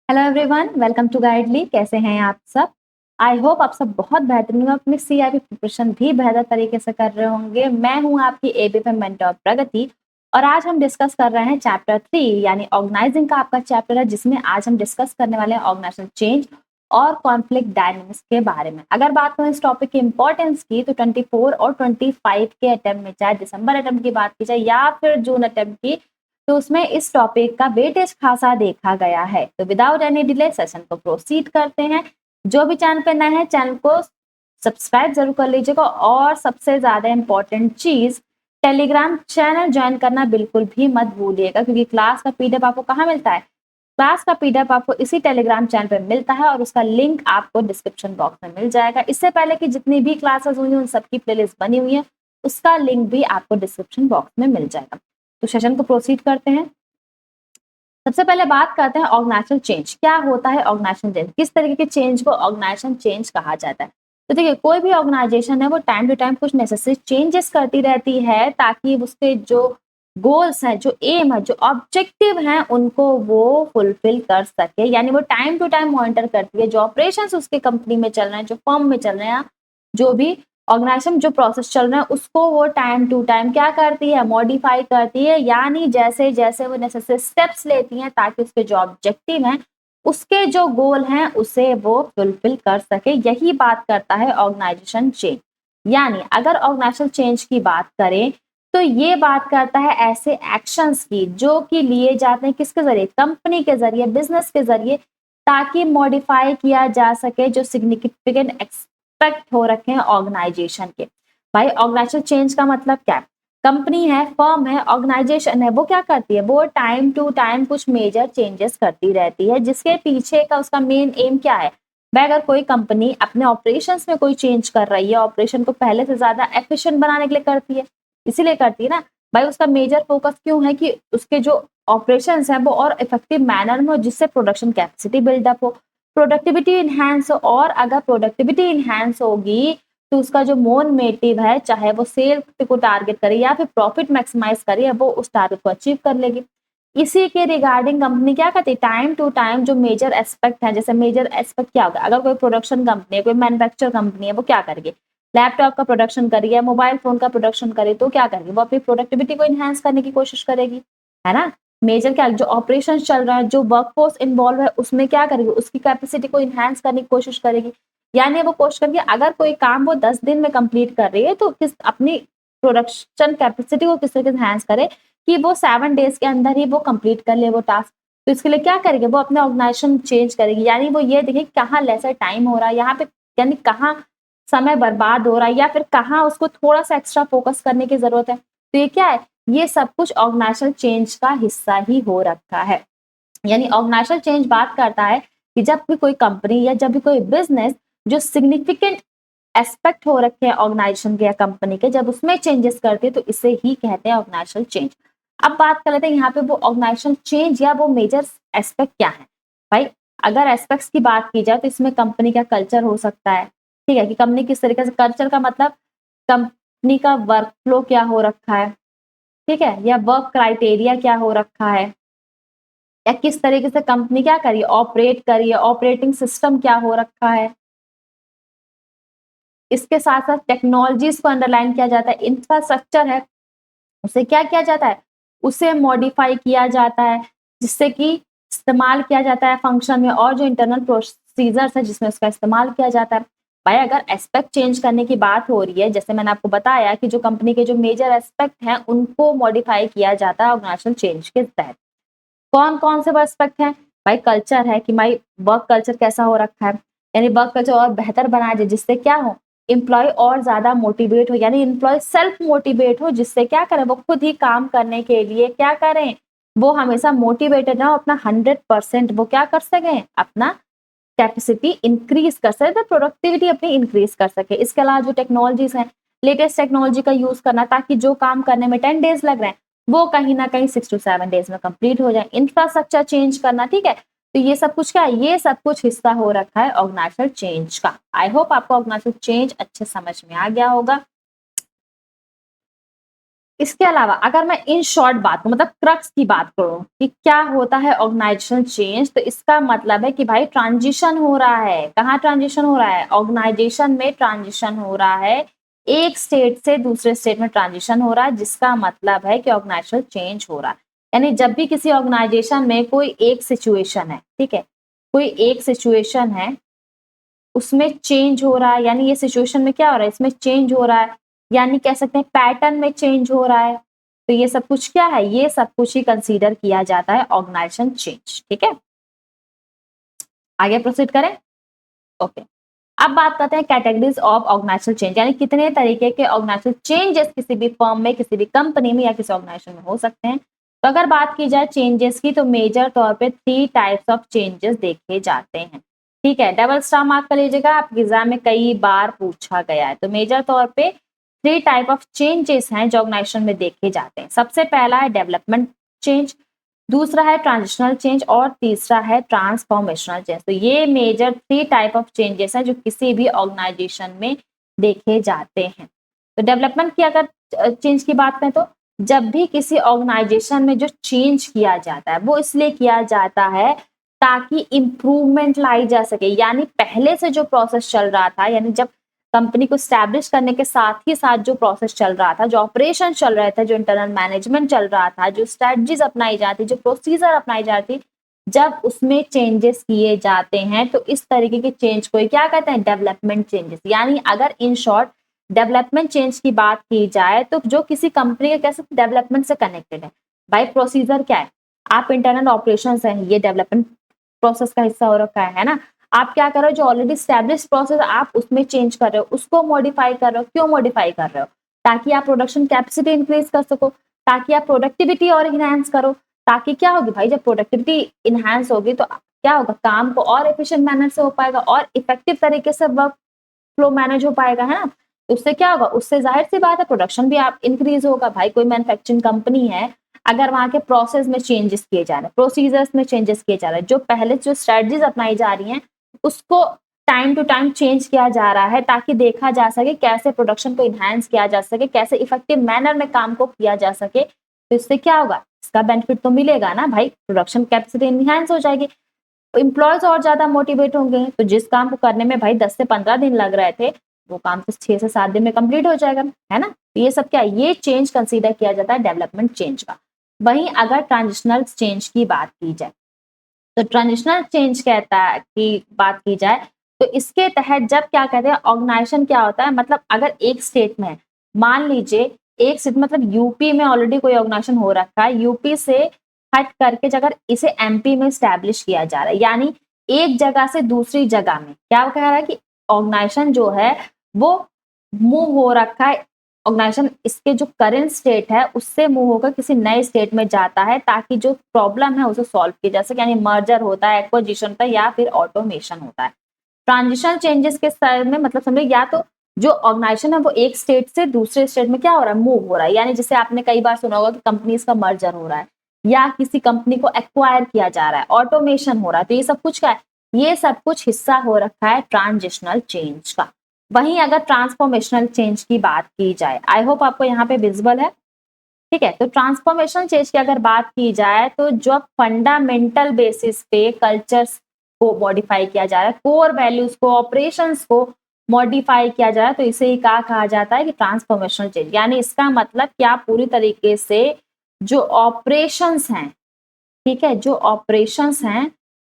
Hello everyone, welcome to Guidely. कैसे हैं आप सब? आई होप आप सब बहुत बेहतरीन होंगे, अपनी सीआरपी प्रिपरेशन भी बेहतर तरीके से कर रहे होंगे। मैं हूं आपकी एबीपी मेंटर प्रगति और आज हम डिस्कस कर रहे हैं चैप्टर 3 यानी ऑर्गेनाइजिंग का आपका चैप्टर है, जिसमें आज हम डिस्कस करने वाले हैं ऑर्गेनाइजेशनल चेंज और कॉन्फ्लिक्ट डायनेमिक्स के बारे में। अगर बात करें इस टॉपिक की इंपॉर्टेंस की तो 24 और 25 के अटेम्प्ट में, चाहे दिसंबर अटेम्प्ट की बात की जाए या फिर जून अटेम्प्ट की, तो उसमें इस टॉपिक का वेटेज खासा देखा गया है। तो विदाउट एनी डिले सेशन को प्रोसीड करते हैं। जो भी चैनल पे नए हैं चैनल को सब्सक्राइब जरूर कर लीजिएगा और सबसे ज्यादा इंपॉर्टेंट चीज, टेलीग्राम चैनल ज्वाइन करना बिल्कुल भी मत भूलिएगा, क्योंकि क्लास का पीडीएफ आपको कहाँ मिलता है? क्लास का पीडीएफ आपको इसी टेलीग्राम चैनल पे मिलता है और उसका लिंक आपको डिस्क्रिप्शन बॉक्स में मिल जाएगा। इससे पहले की जितनी भी क्लासेस हुई उन सबकी प्लेलिस्ट बनी हुई है, उसका लिंक भी आपको डिस्क्रिप्शन बॉक्स में मिल जाएगा। तो सेशन को प्रोसीड करते हैं। सबसे पहले बात करते हैं ऑर्गेनाइजेशनल चेंज। क्या होता है ऑर्गेनाइजेशनल चेंज? किस तरीके के चेंज को ऑर्गेनाइजेशन चेंज कहा जाता है? तो देखिए, कोई भी ऑर्गेनाइजेशन है वो टाइम टू टाइम कुछ नेसेसरी चेंजेस करती रहती है ताकि उसके जो गोल्स हैं, जो एम है, जो ऑब्जेक्टिव हैं, उनको वो फुलफिल कर सके। यानी वो टाइम टू टाइम मॉनिटर करती है जो ऑपरेशंस उसके कंपनी में चल रहे हैं, जो फर्म में चल रहे हैं, जो भी ऑर्गेनाइजेशन जो प्रोसेस चल रहा है उसको वो टाइम टू टाइम क्या करती है? मॉडिफाई करती है। यानी जैसे जैसे वो नेसेसरी स्टेप्स लेती हैं ताकि उसके जो ऑब्जेक्टिव हैं, उसके जो गोल हैं, उसे वो फुलफिल कर सके। यही बात करता है ऑर्गेनाइजेशन चेंज। यानी अगर ऑर्गेनाइजेशन चेंज की बात करें तो ये बात करता है ऐसे एक्शंस की जो कि लिए जाते हैं किसके जरिए? कंपनी के जरिए, बिजनेस के जरिए, ताकि मॉडिफाई किया जा सके जो सिग्निफिकेंट एक्सपेक्ट हो रखे हैं ऑर्गेनाइजेशन के। भाई, ऑर्गेनाइजेशन चेंज का मतलब क्या है? कंपनी है, फर्म है, ऑर्गेनाइजेशन है, वो क्या करती है? वो टाइम टू टाइम कुछ मेजर चेंजेस करती रहती है, जिसके पीछे का उसका मेन एम क्या है? भाई, अगर कोई कंपनी अपने ऑपरेशंस में कोई चेंज कर रही है, ऑपरेशन को पहले से ज्यादा एफिशिएंट बनाने के लिए करती है, इसीलिए करती है ना। भाई, उसका मेजर फोकस क्यों है कि उसके जो ऑपरेशंस है वो और इफेक्टिव मैनर में हो, जिससे प्रोडक्शन कैपेसिटी बिल्डअप हो, प्रोडक्टिविटी इनहैंस हो। और अगर प्रोडक्टिविटी इनहैंस होगी तो उसका जो मोन मोटिव है, चाहे वो सेल को टारगेट करे या फिर प्रॉफिट मैक्सिमाइज करे, वो उस टारगेट को अचीव कर लेगी। इसी के रिगार्डिंग कंपनी क्या करती है? टाइम टू टाइम जो मेजर एस्पेक्ट है, जैसे मेजर एस्पेक्ट क्या होगा? अगर कोई प्रोडक्शन कंपनी है, कोई मैन्युफैक्चर कंपनी है, वो क्या करेगी? लैपटॉप का प्रोडक्शन करी है, मोबाइल फोन का प्रोडक्शन करे, तो क्या करेगी? वो अपनी प्रोडक्टिविटी को इनहेंस करने की कोशिश करेगी, है ना। मेजर क्या, जो ऑपरेशन चल रहा है, जो वर्कफोर्स इन्वॉल्व है, उसमें क्या करेगी? उसकी कैपेसिटी को इनहेंस करने की कोशिश करेगी। यानी वो कोशिश करेगी अगर कोई काम वो 10 दिन में कंप्लीट कर रही है तो किस अपनी प्रोडक्शन कैपेसिटी को किस तरीके से इनहेंस करे कि वो 7 डेज के अंदर ही वो कंप्लीट कर ले वो टास्क। तो इसके लिए क्या करेगी? वो अपने ऑर्गेनाइजेशन चेंज करेगी। यानी वो ये देखेगी कहाँ लेसर टाइम हो रहा है यहाँ पे, यानी कहाँ समय बर्बाद हो रहा है, या फिर कहाँ उसको थोड़ा सा एक्स्ट्रा फोकस करने की जरूरत है। तो ये क्या है? ये सब कुछ ऑर्गेनाइजेशनल चेंज का हिस्सा ही हो रखा है। यानी ऑर्गेनाइजेशनल चेंज बात करता है कि जब भी कोई कंपनी या जब भी कोई बिजनेस जो सिग्निफिकेंट एस्पेक्ट हो रखे हैं ऑर्गेनाइजेशन के या कंपनी के, जब उसमें चेंजेस करती है तो इसे ही कहते हैं ऑर्गेनाइजेशनल चेंज। अब बात कर लेते हैं यहाँ पे वो ऑर्गेनाइजेशनल चेंज या वो मेजर एस्पेक्ट क्या है। भाई, अगर एस्पेक्ट्स की बात की जाए तो इसमें कंपनी का कल्चर हो सकता है। ठीक है, कि कंपनी किस तरीके से, कल्चर का मतलब कंपनी का वर्क फ्लो क्या हो रखा है, ठीक है, या वर्क क्राइटेरिया क्या हो रखा है, या किस तरीके से कंपनी क्या करिए, ऑपरेट करिए, ऑपरेटिंग सिस्टम क्या हो रखा है। इसके साथ साथ टेक्नोलॉजीज को अंडरलाइन किया जाता है, इंफ्रास्ट्रक्चर है उसे क्या किया जाता है? उसे मॉडिफाई किया जाता है, जिससे कि इस्तेमाल किया जाता है फंक्शन में, और जो इंटरनल प्रोसीजर्स है जिसमें उसका इस्तेमाल किया जाता है। भाई, अगर एस्पेक्ट चेंज करने की बात हो रही है, जैसे मैंने आपको बताया कि जो कंपनी के जो मेजर एस्पेक्ट हैं उनको मॉडिफाई किया जाता है ऑर्गेनाइजेशनल चेंज के तहत। कौन कौन से एस्पेक्ट हैं? भाई, कल्चर है कि भाई वर्क कल्चर कैसा हो रखा है, यानी वर्क कल्चर और बेहतर बनाया जाए, जिससे क्या हो, एम्प्लॉय और ज्यादा मोटिवेट हो, यानी एम्प्लॉय सेल्फ मोटिवेट हो, जिससे क्या करें, वो खुद ही काम करने के लिए क्या करें, वो हमेशा मोटिवेटेड ना, अपना 100% वो क्या कर सके, अपना कैपेसिटी इंक्रीज कर सके, प्रोडक्टिविटी अपनी इंक्रीज कर सके। इसके अलावा जो टेक्नोलॉजीज हैं, लेटेस्ट टेक्नोलॉजी का यूज करना, ताकि जो काम करने में 10 डेज लग रहे हैं वो कहीं ना कहीं 6 to 7 डेज में कंप्लीट हो जाए। इंफ्रास्ट्रक्चर चेंज करना, ठीक है। तो ये सब कुछ क्या है? ये सब कुछ हिस्सा हो रखा है ऑर्गेनाइजेशनल चेंज का। आई होप आपको ऑर्गेनाइजेशनल चेंज अच्छे समझ में आ गया होगा। इसके अलावा अगर मैं इन शॉर्ट बात करूं, मतलब क्रक्स की बात करूं कि क्या होता है ऑर्गेनाइजेशन चेंज, तो इसका मतलब है कि भाई ट्रांजिशन हो रहा है। कहाँ ट्रांजिशन हो रहा है? ऑर्गेनाइजेशन में ट्रांजिशन हो रहा है, एक स्टेट से दूसरे स्टेट में ट्रांजिशन हो रहा है, जिसका मतलब है कि ऑर्गेनाइजेशन चेंज हो रहा है। यानी जब भी किसी ऑर्गेनाइजेशन में कोई एक सिचुएशन है, ठीक है, कोई एक सिचुएशन है, उसमें चेंज हो रहा है, यानी ये सिचुएशन में क्या हो रहा है, इसमें चेंज हो रहा है, यानी कह सकते हैं पैटर्न में चेंज हो रहा है, तो ये सब कुछ क्या है, ये सब कुछ ही कंसीडर किया जाता है ऑर्गेनाइजेशन चेंज। ठीक है, आगे प्रोसीड करें। ओके, अब बात करते हैं कैटेगरीज ऑफ ऑर्गेनाइजेशनल चेंज, यानी कितने तरीके के ऑर्गेनाइजेशनल चेंजेस किसी भी फर्म में, किसी भी कंपनी में या किसी ऑर्गेनाइजेशन में हो सकते हैं। तो अगर बात की जाए चेंजेस की, तो मेजर तौर पे 3 टाइप्स ऑफ चेंजेस देखे जाते हैं। ठीक है, डबल स्टार मार्क कर लीजिएगा, आपके एग्जाम में कई बार पूछा गया है। तो मेजर तौर पे 3 टाइप ऑफ चेंजेस हैं जो ऑर्गेनाइजेशन में देखे जाते हैं। सबसे पहला है डेवलपमेंट चेंज, दूसरा है ट्रांजिशनल चेंज और तीसरा है ट्रांसफॉर्मेशनल चेंज। तो ये मेजर 3 टाइप ऑफ चेंजेस हैं जो किसी भी ऑर्गेनाइजेशन में देखे जाते हैं। तो डेवलपमेंट की अगर चेंज की बात करें, तो जब भी किसी ऑर्गेनाइजेशन में जो चेंज किया जाता है वो इसलिए किया जाता है ताकि इंप्रूवमेंट लाई जा सके। यानी पहले से जो प्रोसेस चल रहा था, यानी जब कंपनी को स्टैब्लिश करने के साथ ही साथ जो प्रोसेस चल रहा था, जो ऑपरेशन चल रहे थे, जो इंटरनल मैनेजमेंट चल रहा था, जो स्ट्रेटजीज अपनाई जाती, जो प्रोसीजर अपनाई जाती, जब उसमें चेंजेस किए जाते हैं तो इस तरीके के चेंज को क्या कहते हैं, डेवलपमेंट चेंजेस। यानी अगर इन शॉर्ट डेवलपमेंट चेंज की बात की जाए तो जो किसी कंपनी के कैसे डेवलपमेंट से कनेक्टेड है। भाई प्रोसीजर क्या है, आप इंटरनल ऑपरेशन है, ये डेवलपमेंट प्रोसेस का हिस्सा हो रखा है ना। आप क्या कर रहे हो, जो ऑलरेडी स्टैब्लिश प्रोसेस आप उसमें चेंज कर रहे हो, उसको मॉडिफाई कर रहे हो। क्यों मॉडिफाई कर रहे हो? ताकि आप प्रोडक्शन कैपेसिटी इंक्रीज कर सको, ताकि आप प्रोडक्टिविटी और इनहैंस करो। ताकि क्या होगी भाई, जब प्रोडक्टिविटी इनहैंस होगी तो क्या होगा, काम को और एफिशिएंट मैनर से हो पाएगा और इफेक्टिव तरीके से वर्क फ्लो मैनेज हो पाएगा, है ना। उससे क्या होगा, उससे जाहिर सी बात है प्रोडक्शन भी आप इंक्रीज होगा। भाई कोई मैन्युफैक्चरिंग कंपनी है, अगर वहां के प्रोसेस में चेंजेस किए जा रहे हैं, प्रोसीजर्स में चेंजेस किए जा रहे हैं, जो पहले जो स्ट्रेटजीज अपनाई जा रही हैं उसको टाइम टू टाइम चेंज किया जा रहा है, ताकि देखा जा सके कैसे प्रोडक्शन को इनहैंस किया जा सके, कैसे इफेक्टिव मैनर में काम को किया जा सके। तो इससे क्या होगा, इसका बेनिफिट तो मिलेगा ना भाई, प्रोडक्शन कैपेसिटी इनहैंस हो जाएगी, एम्प्लॉयज और ज्यादा मोटिवेट होंगे। तो जिस काम को करने में भाई 10 से 15 दिन लग रहे थे, वो काम तो 6 से 7 दिन में कंप्लीट हो जाएगा, है ना। तो ये सब क्या, ये चेंज कंसीडर किया जाता है डेवलपमेंट चेंज का। वहीं अगर ट्रांजिशनल चेंज की बात की जाए, तो ट्रांजिशनल चेंज कहता है कि बात की जाए, तो इसके तहत जब क्या कहते हैं, ऑर्गेनाइजेशन क्या होता है, मतलब अगर एक स्टेट में, मान लीजिए एक स्टेट मतलब यूपी में ऑलरेडी कोई ऑर्गेनाइजेशन हो रखा है, यूपी से हट करके अगर इसे एमपी में स्टैब्लिश किया जा रहा है, यानी एक जगह से दूसरी जगह में, क्या कह रहा है कि ऑर्गेनाइजेशन जो है वो मूव हो रखा है, ऑर्गेनाइजेशन इसके जो करंट स्टेट है उससे मूव होकर किसी नए स्टेट में जाता है, ताकि जो प्रॉब्लम है उसे सॉल्व किया जा सके। यानी मर्जर होता है, एक्विजिशन होता है या फिर ऑटोमेशन होता है। ट्रांजिशन चेंजेस के स्तर में मतलब समझो, या तो जो ऑर्गेनाइजेशन है वो एक स्टेट से दूसरे स्टेट में क्या हो रहा है, मूव हो रहा है। यानी जैसे आपने कई बार सुना होगा कि कंपनीज का मर्जर हो रहा है या किसी कंपनी को एक्वायर किया जा रहा है, ऑटोमेशन हो रहा है। तो ये सब कुछ क्या है, ये सब कुछ हिस्सा हो रखा है ट्रांजिशनल चेंज का। वहीं अगर ट्रांसफॉर्मेशनल चेंज की बात की जाए, आई होप आपको यहाँ पे विजिबल है, ठीक है। तो ट्रांसफॉर्मेशनल चेंज की अगर बात की जाए, तो जो फंडामेंटल बेसिस पे कल्चर्स को मॉडिफाई किया जा रहा है, कोर वैल्यूज को, ऑपरेशंस को मॉडिफाई किया जा रहा है, तो इसे ही कहा जाता है कि ट्रांसफॉर्मेशनल चेंज। यानी इसका मतलब क्या, पूरी तरीके से जो ऑपरेशंस हैं, ठीक है, जो ऑपरेशंस हैं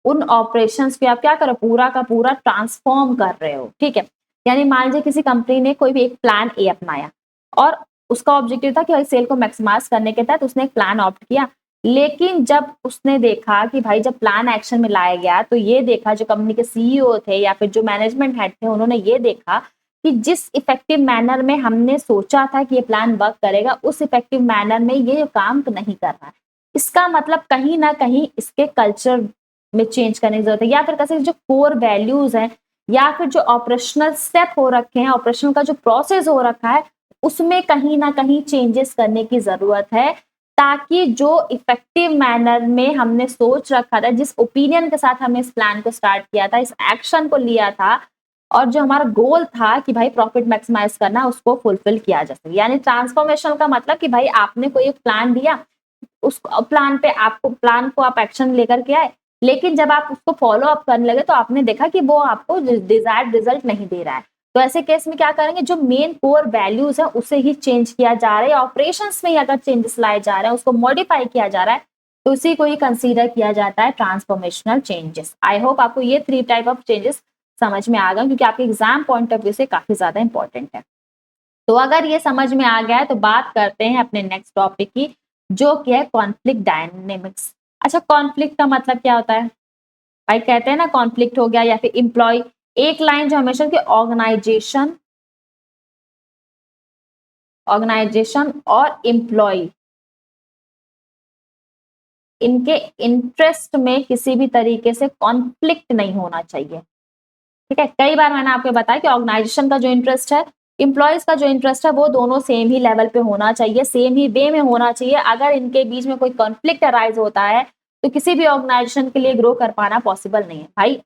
उन ऑपरेशंस को आप क्या करो, पूरा का पूरा ट्रांसफॉर्म कर रहे हो, ठीक है। यानी मान लीजिए किसी कंपनी ने कोई भी एक प्लान ए अपनाया और उसका ऑब्जेक्टिव था कि भाई सेल को मैक्सिमाइज करने के तहत उसने एक प्लान ऑप्ट किया। लेकिन जब उसने देखा कि भाई जब प्लान एक्शन में लाया गया, तो ये देखा, जो कंपनी के सीईओ थे या फिर जो मैनेजमेंट हेड थे, उन्होंने ये देखा कि जिस इफेक्टिव मैनर में हमने सोचा था कि ये प्लान वर्क करेगा, उस इफेक्टिव मैनर में ये काम नहीं कर रहा है। इसका मतलब कहीं ना कहीं इसके कल्चर में चेंज करने की जरूरत है, या फिर कैसे जो कोर वैल्यूज हैं या फिर जो ऑपरेशनल स्टेप हो रखे हैं, ऑपरेशनल का जो प्रोसेस हो रखा है, उसमें कहीं ना कहीं चेंजेस करने की जरूरत है, ताकि जो इफेक्टिव मैनर में हमने सोच रखा था, जिस ओपिनियन के साथ हमने इस प्लान को स्टार्ट किया था, इस एक्शन को लिया था, और जो हमारा गोल था कि भाई प्रॉफिट मैक्सिमाइज करना, उसको फुलफिल किया जा सके। यानी ट्रांसफॉर्मेशन का मतलब कि भाई आपने कोई एक प्लान दिया, उस प्लान को आप एक्शन लेकर के आए, लेकिन जब आप उसको फॉलो अप करने लगे तो आपने देखा कि वो आपको डिजायर्ड रिजल्ट नहीं दे रहा है। तो ऐसे केस में क्या करेंगे, जो मेन कोर वैल्यूज है उसे ही चेंज किया जा रहा है, ऑपरेशंस में ही अगर चेंजेस लाए जा रहे हैं, उसको मॉडिफाई किया जा रहा है, तो उसी को ही कंसीडर किया जाता है ट्रांसफॉर्मेशनल चेंजेस। आई होप आपको ये 3 टाइप ऑफ चेंजेस समझ में आ गए, क्योंकि आपके एग्जाम पॉइंट ऑफ व्यू से काफी ज्यादा इंपॉर्टेंट है। तो अगर ये समझ में आ गया है तो बात करते हैं अपने नेक्स्ट टॉपिक की, जो कि है कॉन्फ्लिक्ट डायनेमिक्स। अच्छा, कॉन्फ्लिक्ट का मतलब क्या होता है? भाई कहते हैं ना कॉन्फ्लिक्ट हो गया या फिर इंप्लॉय, एक लाइन जो हमेशा की ऑर्गेनाइजेशन और एम्प्लॉय, इनके इंटरेस्ट में किसी भी तरीके से कॉन्फ्लिक्ट नहीं होना चाहिए। ठीक है, कई बार मैंने आपको बताया कि ऑर्गेनाइजेशन का जो इंटरेस्ट है, इंप्लॉयज का जो इंटरेस्ट है, वो दोनों सेम ही लेवल पे होना चाहिए, सेम ही वे में होना चाहिए। अगर इनके बीच में कोई कॉन्फ्लिक्ट अराइज होता है तो किसी भी ऑर्गेनाइजेशन के लिए ग्रो कर पाना पॉसिबल नहीं है। भाई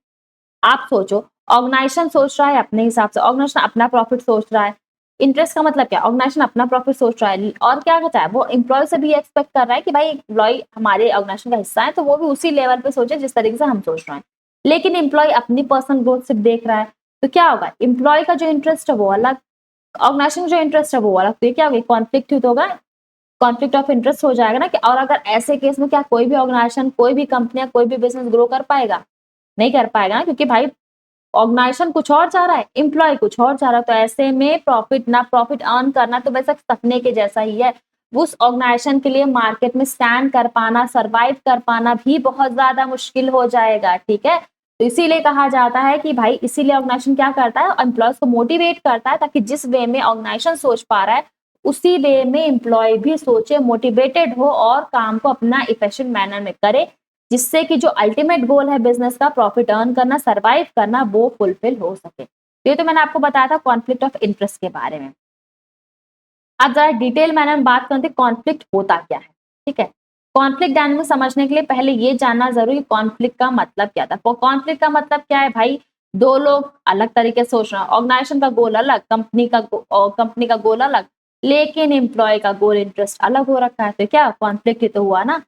आप सोचो, ऑर्गेनाइजेशन सोच रहा है अपने हिसाब से, ऑर्गेनाइजेशन अपना प्रॉफिट सोच रहा है। इंटरेस्ट का मतलब क्या, ऑर्गेनाइजेशन अपना प्रॉफिट सोच रहा है और क्या कहता है, वो एम्प्लॉय से भी एक्सपेक्ट कर रहा है कि भाई एम्प्लॉय हमारे ऑर्गेनाइजेशन का हिस्सा है, तो वो भी उसी लेवल पे सोचे जिस तरीके से हम सोच रहे हैं। लेकिन एम्प्लॉय अपनी पर्सनल ग्रोथ सिर्फ देख रहा है, तो क्या होगा, एम्प्लॉय का जो इंटरेस्ट है वो अलग, ऑर्गेनाइजेशन जो इंटरेस्ट है वो अलग, तो ये क्या होगा, कॉन्फ्लिक्ट होगा, कॉन्फ्लिक्ट ऑफ इंटरेस्ट हो जाएगा ना। कि और अगर ऐसे केस में क्या कोई भी ऑर्गेनाइजेशन, कोई भी कंपनियां, कोई भी बिजनेस ग्रो कर पाएगा? नहीं कर पाएगा ना, क्योंकि भाई ऑर्गेनाइजेशन कुछ और चाह रहा है, एम्प्लॉय कुछ और चाह रहा है। तो ऐसे में प्रॉफिट अर्न करना तो वैसे सपने के जैसा ही है। उस ऑर्गेनाइजेशन के लिए मार्केट में स्टैंड कर पाना, सरवाइव कर पाना भी बहुत ज्यादा मुश्किल हो जाएगा। ठीक है, तो इसीलिए कहा जाता है कि भाई, इसीलिए ऑर्गेनाइजेशन क्या करता है, एम्प्लॉयज को मोटिवेट करता है, ताकि जिस वे में ऑर्गेनाइजेशन सोच पा रहा है उसी वे में एम्प्लॉय भी सोचे, मोटिवेटेड हो और काम को अपना इफिशिएंट मैनर में करे, जिससे कि जो अल्टीमेट गोल है बिजनेस का, प्रॉफिट अर्न करना, सरवाइव करना, वो फुलफिल हो सके। तो ये तो मैंने आपको बताया था कॉन्फ्लिक्ट ऑफ इंटरेस्ट के बारे में। अब जरा डिटेल मैंने बात करते हैं कॉन्फ्लिक्ट होता क्या है। ठीक है, कॉन्फ्लिक्ट डायनामिक्स समझने के लिए पहले ये जानना जरूरी, कॉन्फ्लिक्ट का मतलब क्या था। कॉन्फ्लिक्ट का मतलब क्या है भाई, दो लोग अलग तरीके से सोच रहे हैं, ऑर्गेनाइजेशन का गोल अलग, कंपनी का गोल अलग, लेकिन एम्प्लॉय का गोल इंटरेस्ट अलग हो रखा है, तो क्या कॉन्फ्लिक्ट ही तो हुआ ना।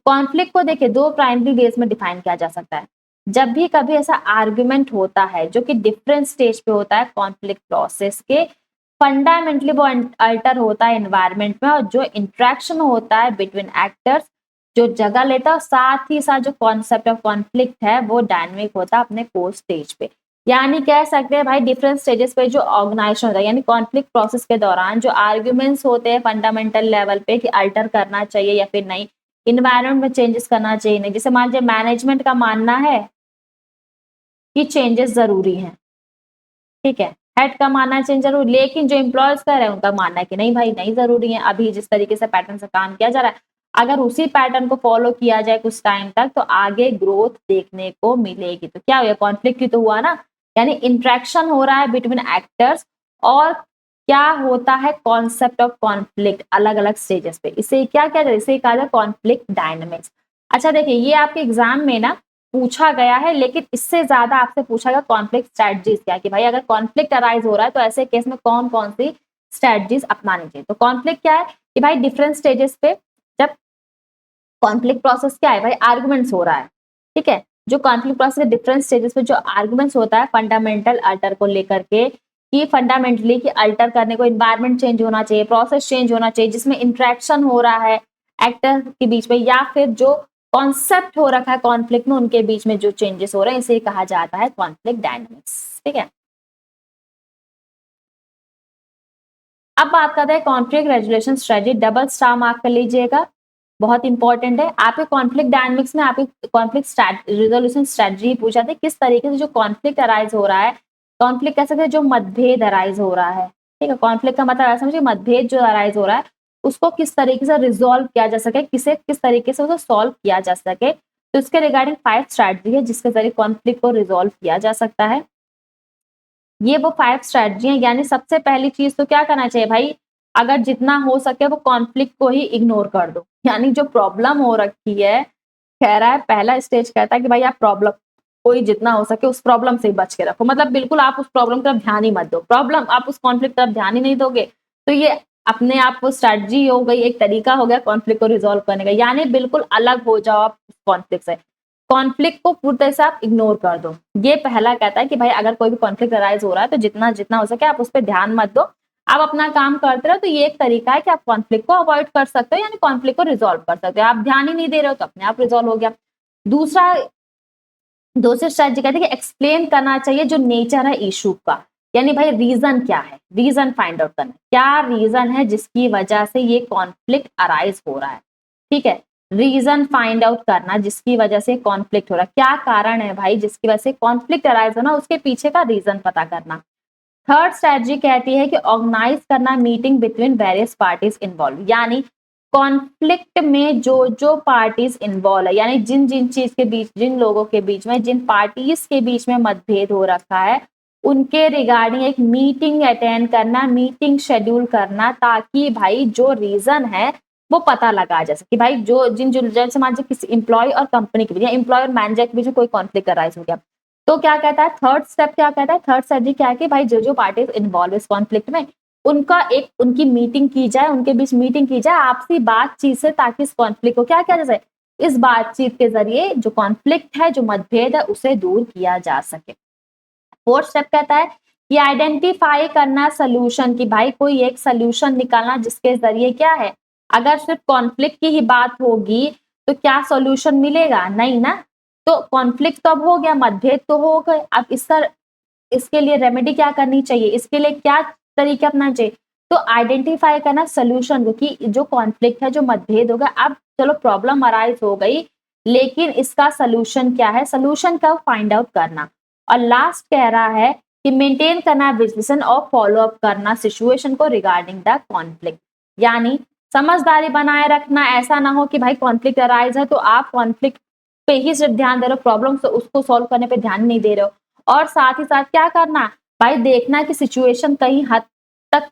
कॉन्फ्लिक्ट को देखिए दो प्राइमरी वेज में डिफाइन किया जा सकता है। जब भी कभी ऐसा आर्ग्यूमेंट होता है जो कि डिफरेंट स्टेज पे होता है कॉन्फ्लिक्ट प्रोसेस के, फंडामेंटली वो अल्टर होता है एनवायरनमेंट में, और जो इंट्रैक्शन होता है बिटवीन एक्टर्स जो जगह लेता है, साथ ही साथ जो कॉन्सेप्ट ऑफ कॉन्फ्लिक्ट है वो डायनेमिक होता है अपने कोर स्टेज पे। यानी कह सकते हैं भाई, डिफरेंट स्टेजेस पे जो ऑर्गेनाइजेशन होता है, यानी कॉन्फ्लिक्ट प्रोसेस के दौरान जो आर्ग्यूमेंट्स होते हैं फंडामेंटल लेवल पे कि अल्टर करना चाहिए या फिर नहीं, इन्वायरमेंट में चेंजेस करना चाहिए नहीं। जैसे मान लीजिए मैनेजमेंट का मानना है कि चेंजेस जरूरी हैं, ठीक है, हेड का मानना है चेंज जरूरी, लेकिन जो एम्प्लॉयज कर रहे हैं उनका मानना है कि नहीं भाई, नहीं जरूरी है, अभी जिस तरीके से पैटर्न से काम किया जा रहा है, अगर उसी पैटर्न को फॉलो किया जाए कुछ टाइम तक तो आगे ग्रोथ देखने को मिलेगी। तो क्या हुआ, कॉन्फ्लिक्ट ही तो हुआ ना। यानी इंट्रैक्शन हो रहा है बिटवीन एक्टर्स, और क्या होता है कॉन्सेप्ट ऑफ कॉन्फ्लिक्ट अलग अलग स्टेजेस पे, इसे क्या क्या इसे कहा जाए कॉन्फ्लिक्ट डायनेमिक्स। अच्छा देखिए, ये आपके एग्जाम में ना पूछा गया है, लेकिन इससे ज्यादा आपसे पूछा गया कॉन्फ्लिक्ट स्ट्रेटजीज क्या, कि भाई अगर कॉन्फ्लिक्ट अराइज हो रहा है तो ऐसे केस में कौन कौन सी स्ट्रेटजीज अपनानी चाहिए। तो कॉन्फ्लिक्ट क्या है कि भाई डिफरेंट स्टेजेस पे, जब कॉन्फ्लिक्ट प्रोसेस क्या है भाई, आर्गुमेंट्स हो रहा है, ठीक है, जो कॉन्फ्लिक्ट प्रोसेस के डिफरेंट स्टेजेस पे जो आर्गुमेंट्स होता है फंडामेंटल अल्टर को लेकर के, कि फंडामेंटली कि अल्टर करने को इन्वायरमेंट चेंज होना चाहिए, प्रोसेस चेंज होना चाहिए, जिसमें इंटरेक्शन हो रहा है एक्टर के बीच में, या फिर जो कॉन्सेप्ट हो रखा है कॉन्फ्लिक्ट में उनके बीच में जो चेंजेस हो रहे हैं, इसे कहा जाता है कॉन्फ्लिक्ट डायनामिक्स। ठीक है, अब बात करते हैं conflict resolution strategy, double star mark कर लीजिएगा, बहुत इंपॉर्टेंट है। आपके कॉन्फ्लिक्ट डायनामिक्स में आपके कॉन्फ्लिक्ट रिजोल्यूशन स्ट्रेटजी पूछा था, किस तरीके से जो कॉन्फ्लिक्ट अराइज हो रहा है, कॉन्फ्लिक्ट कह सकते हैं जो मतभेद अराइज हो रहा है, ठीक है, कॉन्फ्लिक्ट का मतलब ऐसा समझिए मतभेद जो अराइज हो रहा है उसको किस तरीके से रिजोल्व किया जा सके, किस तरीके से उसको सॉल्व किया जा सके। तो इसके रिगार्डिंग 5 स्ट्रैटेजी है जिसके जरिए कॉन्फ्लिक्ट को रिजोल्व किया जा सकता है। ये वो 5 स्ट्रैटेजी हैं। यानी सबसे पहली चीज तो क्या करना चाहिए भाई, अगर जितना हो सके वो कॉन्फ्लिक्ट को ही इग्नोर कर दो। यानी जो प्रॉब्लम हो रखी है, कह रहा है पहला स्टेज कहता है कि भाई आप प्रॉब्लम कोई जितना हो सके उस प्रॉब्लम से बच के रखो, मतलब बिल्कुल आप उस प्रॉब्लम की तरफ ध्यान ही मत दो, प्रॉब्लम आप उस कॉन्फ्लिक्ट तरफ ध्यान ही नहीं दोगे तो ये अपने आप वो स्ट्रेटजी हो गई, एक तरीका हो गया कॉन्फ्लिक्ट को रिजॉल्व करने का, यानी बिल्कुल अलग हो जाओ आप कॉन्फ्लिक्ट से, कॉन्फ्लिक्ट को पूरी तरह से आप इग्नोर कर दो। ये पहला कहता है कि भाई अगर कोई भी कॉन्फ्लिक्ट अराइज हो रहा है तो जितना जितना हो सके आप उस पर ध्यान मत दो, आप अपना काम करते रहो, तो ये एक तरीका है कि आप कॉन्फ्लिक्ट को अवॉइड कर सकते हो, यानी कॉन्फ्लिक्ट को रिजॉल्व कर सकते हो। आप ध्यान ही नहीं दे रहे हो तो अपने आप रिजॉल्व हो गया। दूसरा दूसरी स्ट्रेटजी कहती है कि एक्सप्लेन करना चाहिए जो नेचर है इशू का, यानी भाई रीजन क्या है, रीजन फाइंड आउट करना, क्या रीजन है जिसकी वजह से ये कॉन्फ्लिक्ट अराइज हो रहा है, ठीक है, रीजन फाइंड आउट करना जिसकी वजह से कॉन्फ्लिक्ट हो रहा है, क्या कारण है भाई जिसकी वजह से कॉन्फ्लिक्ट अराइज होना, उसके पीछे का रीजन पता करना। थर्ड स्ट्रेटजी कहती है कि ऑर्गेनाइज करना meeting between various parties involve, यानी कॉन्फ्लिक्ट में जो जो पार्टीज इन्वॉल्व है, यानी जिन जिन चीज के बीच, जिन लोगों के बीच में, जिन पार्टीज के बीच में मतभेद हो रखा है, उनके रिगार्डिंग एक मीटिंग अटेंड करना, मीटिंग शेड्यूल करना, ताकि भाई जो रीजन है वो पता लगा जा सके कि भाई जो जिन जो जैसे मान लीजिए किसी एम्प्लॉय और कंपनी के बीच या एम्प्लॉय और मैनेजर के बीच में कोई कॉन्फ्लिक्ट अराइज हो गया, तो क्या कहता है थर्ड स्टेप, क्या कहता है थर्ड स्ट्रेटजी क्या है कि भाई जो जो पार्टीज इन्वॉल्व इस कॉन्फ्लिक्ट में उनका एक उनकी मीटिंग की जाए, उनके बीच मीटिंग की जाए आपसी बातचीत से, ताकि इस कॉन्फ्लिक्ट को क्या किया जा सके, इस बातचीत के जरिए जो कॉन्फ्लिक्ट है, जो मतभेद है, उसे दूर किया जा सके। फोर्थ स्टेप कहता है कि आइडेंटिफाई करना सोल्यूशन, की भाई कोई एक सोल्यूशन निकालना जिसके जरिए क्या है, अगर सिर्फ कॉन्फ्लिक्ट की ही बात होगी तो क्या सोल्यूशन मिलेगा, नहीं ना, तो कॉन्फ्लिक्ट तो अब हो गया, मतभेद तो हो गए, अब इसके लिए रेमेडी क्या करनी चाहिए, इसके लिए क्या तरीके अपनाना चाहिए, तो आइडेंटिफाई करना सोल्यूशन को, कि जो कॉन्फ्लिक्ट है, जो मतभेद होगा, अब चलो प्रॉब्लम अराइज हो गई, लेकिन इसका सोल्यूशन क्या है, सोल्यूशन का फाइंड आउट करना। और लास्ट कह रहा है कि मेंटेन करना विजन और फॉलो अप करना सिचुएशन को रिगार्डिंग द कॉन्फ्लिक्ट, यानी समझदारी बनाए रखना, ऐसा ना हो कि भाई कॉन्फ्लिक्ट अराइज है तो आप कॉन्फ्लिक्ट पे ही सिर्फ ध्यान दे रहे हो, प्रॉब्लम से उसको सॉल्व करने पे ध्यान नहीं दे रहे हो, और साथ ही साथ क्या करना भाई, देखना कि सिचुएशन कहीं हद तक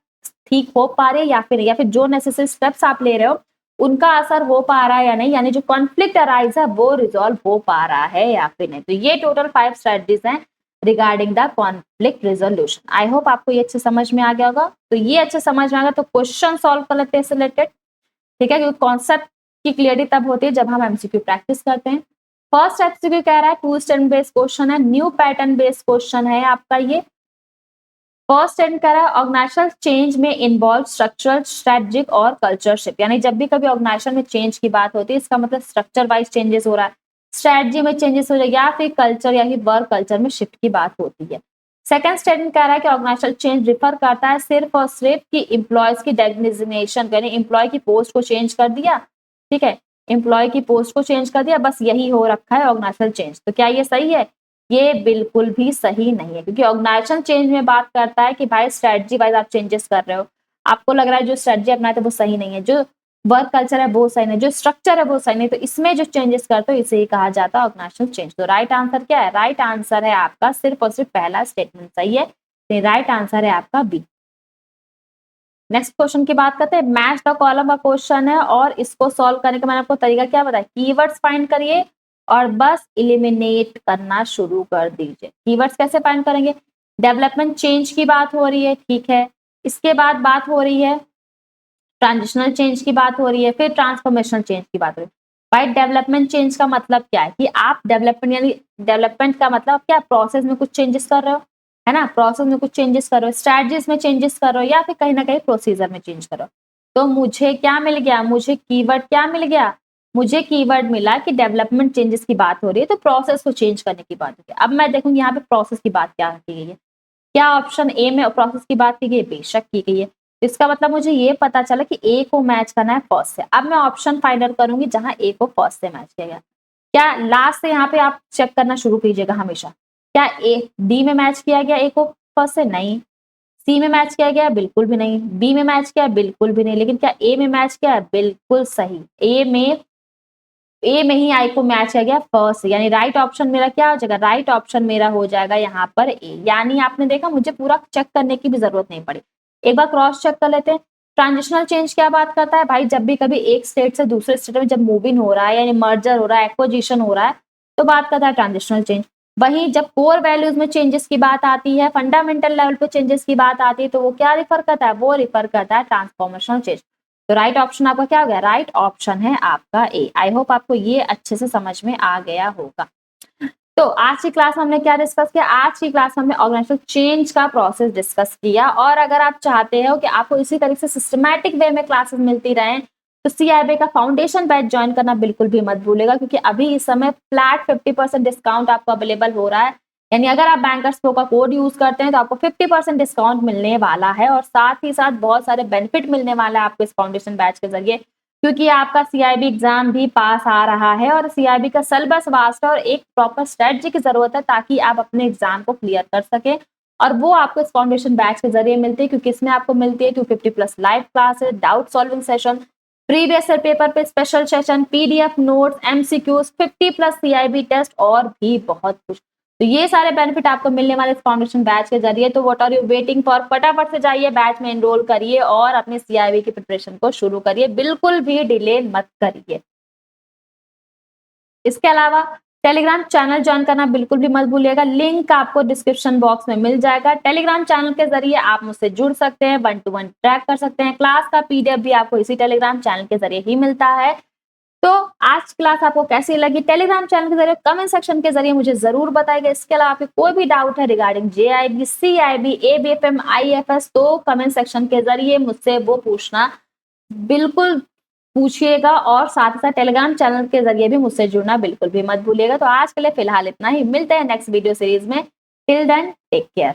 ठीक हो पा रही है या फिर जो नेसेसरी स्टेप्स आप ले रहे हो उनका असर हो पा रहा है या नहीं, यानी जो कॉन्फ्लिक्ट अराइज है वो रिजॉल्व हो पा रहा है या फिर नहीं। तो ये टोटल 5 स्ट्रेटजीज हैं regarding the conflict resolution. I hope आपको ये अच्छे समझ में आ गया होगा। तो ये अच्छे समझ में आ गया तो क्वेश्चन सॉल्व कर लेते हैं रिलेटेड, ठीक है, क्योंकि कॉन्सेप्ट की क्लियरिटी तब होती है जब हम एमसीक्यू प्रैक्टिस करते हैं। फर्स्ट एमसीक्यू कह रहा है 2 स्टैंड बेस्ड क्वेश्चन है, न्यू पैटर्न बेस्ड क्वेश्चन है आपका ये। फर्स्ट स्टैंड कह रहा है ऑर्गेनाइजेशनल चेंज में इन्वॉल्व स्ट्रक्चरल, स्ट्रेटेजिक और कल्चरशिप, यानी जब भी कभी ऑर्गेनाइजेशन में चेंज की बात होती है इसका मतलब स्ट्रक्चर वाइज चेंजेस हो रहा है, स्ट्रेटजी में चेंजेस हो रहा है, या फिर कल्चर या फिर वर्क कल्चर में शिफ्ट की बात होती है। सेकंड स्टेटमेंट कह रहा है कि ऑर्गेनाइजेशनल चेंज रिफर करता है सिर्फ और सिर्फ कि एम्प्लॉयज की डेजिग्नेशन, यानी एम्प्लॉय की पोस्ट को चेंज कर दिया, ठीक है, एम्प्लॉय की पोस्ट को चेंज कर दिया, बस यही हो रखा है ऑर्गेनाइजेशनल चेंज। तो क्या ये सही है? ये बिल्कुल भी सही नहीं है, क्योंकि ऑर्गेनाइजेशन चेंज में बात करता है कि भाई स्ट्रेटजी वाइज आप चेंजेस कर रहे हो, आपको लग रहा है जो स्ट्रेटजी अपनाए थे वो सही नहीं है, जो वर्क कल्चर है वो सही नहीं, जो स्ट्रक्चर है वो सही नहीं, तो इसमें जो चेंजेस करते हो इसे ही कहा जाता है ऑर्गेनाइजेशनल चेंज। तो राइट आंसर क्या है? राइट आंसर है आपका सिर्फ और सिर्फ पहला स्टेटमेंट सही है, तो राइट आंसर है आपका बी। नेक्स्ट क्वेश्चन की बात करते हैं, मैच द कॉलम का क्वेश्चन है और इसको सॉल्व करने का मैंने आपको तरीका क्या बताया, कीवर्ड्स फाइंड करिए और बस इलिमिनेट करना शुरू कर दीजिए। कीवर्ड्स कैसे फाइंड करेंगे? डेवलपमेंट चेंज की बात हो रही है, ठीक है, इसके बाद बात हो रही है ट्रांजिशनल चेंज की बात हो रही है, फिर ट्रांसफॉर्मेशनल चेंज की बात हो रही है। भाई डेवलपमेंट चेंज का मतलब क्या है कि आप डेवलपमेंट, यानी डेवलपमेंट का मतलब क्या, प्रोसेस में कुछ चेंजेस कर रहे हो, है ना, प्रोसेस में कुछ चेंजेस कर रहे हो, स्ट्रेटजीज में चेंजेस कर रहे हो, या फिर कहीं ना कहीं प्रोसीजर में चेंज कर रहे हो। तो मुझे क्या मिल गया, मुझे कीवर्ड क्या मिल गया, मुझे कीवर्ड मिला कि डेवलपमेंट चेंजेस की बात हो रही है, तो प्रोसेस को चेंज करने की बात हो रही है। अब मैं देखूंगी यहाँ पे प्रोसेस की बात क्या की गई है, क्या ऑप्शन ए में प्रोसेस की बात की गई है? बेशक की गई है। इसका मतलब मुझे ये पता चला कि ए को मैच करना है फर्स्ट से। अब मैं ऑप्शन फाइंड आउट करूंगी जहां ए को फर्स्ट से मैच किया गया। क्या लास्ट से यहाँ पे आप चेक करना शुरू कीजिएगा हमेशा, क्या ए डी में मैच किया गया ए को फर्स्ट से? नहीं। सी में मैच किया गया? बिल्कुल भी नहीं। बी में मैच किया? बिल्कुल भी नहीं। लेकिन क्या ए में मैच किया? बिल्कुल सही, ए में ही आई को मैच किया गया फर्स्ट, यानी राइट ऑप्शन मेरा क्या हो जाएगा? राइट ऑप्शन मेरा हो जाएगा यहाँ पर ए। यानी आपने देखा मुझे पूरा चेक करने की भी जरूरत नहीं पड़ी, एक बार क्रॉस चेक कर लेते हैं। ट्रांजिशनल चेंज क्या बात करता है भाई? जब भी कभी एक स्टेट से दूसरे स्टेट में जब मूविंग हो रहा है, यानी मर्जर हो रहा है, एक्विजिशन हो रहा है, तो बात करता है ट्रांजिशनल चेंज। वहीं जब कोर वैल्यूज में चेंजेस की बात आती है, फंडामेंटल लेवल पे चेंजेस की बात आती है, तो वो क्या रिफर करता है, वो रिफर करता है ट्रांसफॉर्मेशनल चेंज। तो राइट ऑप्शन आपका क्या हो गया, राइट ऑप्शन है आपका ए। आई होप आपको ये अच्छे से समझ में आ गया होगा। तो आज की क्लास में हमने क्या डिस्कस किया, आज की क्लास में हमने ऑर्गेनाइजेशनल चेंज का प्रोसेस डिस्कस किया। और अगर आप चाहते हो कि आपको इसी तरीके से सिस्टमैटिक वे में क्लासेस मिलती रहें, तो सीआईबी का फाउंडेशन बैच ज्वाइन करना बिल्कुल भी मत भूलेगा, क्योंकि अभी इस समय फ्लैट 50% डिस्काउंट आपको अवेलेबल हो रहा है। यानी अगर आप बैंकर्स प्रो का कोड यूज करते हैं तो आपको 50% डिस्काउंट मिलने वाला है, और साथ ही साथ बहुत सारे बेनिफिट मिलने वाला है आपको इस फाउंडेशन बैच के जरिए, क्योंकि आपका सीआईबी एग्जाम भी पास आ रहा है और सीआईबी का सिलेबस वास्ट है और एक प्रॉपर स्ट्रेटजी की जरूरत है ताकि आप अपने एग्जाम को क्लियर कर सके। और वो आपको इस फाउंडेशन बैच के जरिए मिलती है, क्योंकि इसमें आपको मिलती है 250+ live classes, doubt solving session, previous year paper पे special session, PDF notes, MCQs, 50+ CIB test और भी बहुत कुछ। तो ये सारे बेनिफिट आपको मिलने वाले इस फाउंडेशन बैच के जरिए। तो what are you waiting for, फटाफट से जाइए बैच में एनरोल करिए और अपने सीआईबी की प्रिपरेशन को शुरू करिए, बिल्कुल भी डिले मत करिए। इसके अलावा टेलीग्राम चैनल ज्वाइन करना बिल्कुल भी मत भूलिएगा, लिंक आपको डिस्क्रिप्शन बॉक्स में मिल जाएगा। टेलीग्राम चैनल के जरिए आप मुझसे जुड़ सकते हैं, 1-to-1 ट्रैक कर सकते हैं, क्लास का पीडीएफ भी आपको इसी टेलीग्राम चैनल के जरिए ही मिलता है। तो आज क्लास आपको कैसी लगी, टेलीग्राम चैनल के जरिए कमेंट सेक्शन के जरिए मुझे जरूर बताइएगा। इसके अलावा आपके कोई भी डाउट है रिगार्डिंग जेआईबी, सीआईबी, एबीएफएम, आईएफएस, तो कमेंट सेक्शन के जरिए मुझसे वो पूछना बिल्कुल पूछिएगा, और साथ ही साथ टेलीग्राम चैनल के जरिए भी मुझसे जुड़ना बिल्कुल भी मत भूलिएगा। तो आज के लिए फिलहाल इतना ही, मिलते हैं नेक्स्ट वीडियो सीरीज में। Till then take care.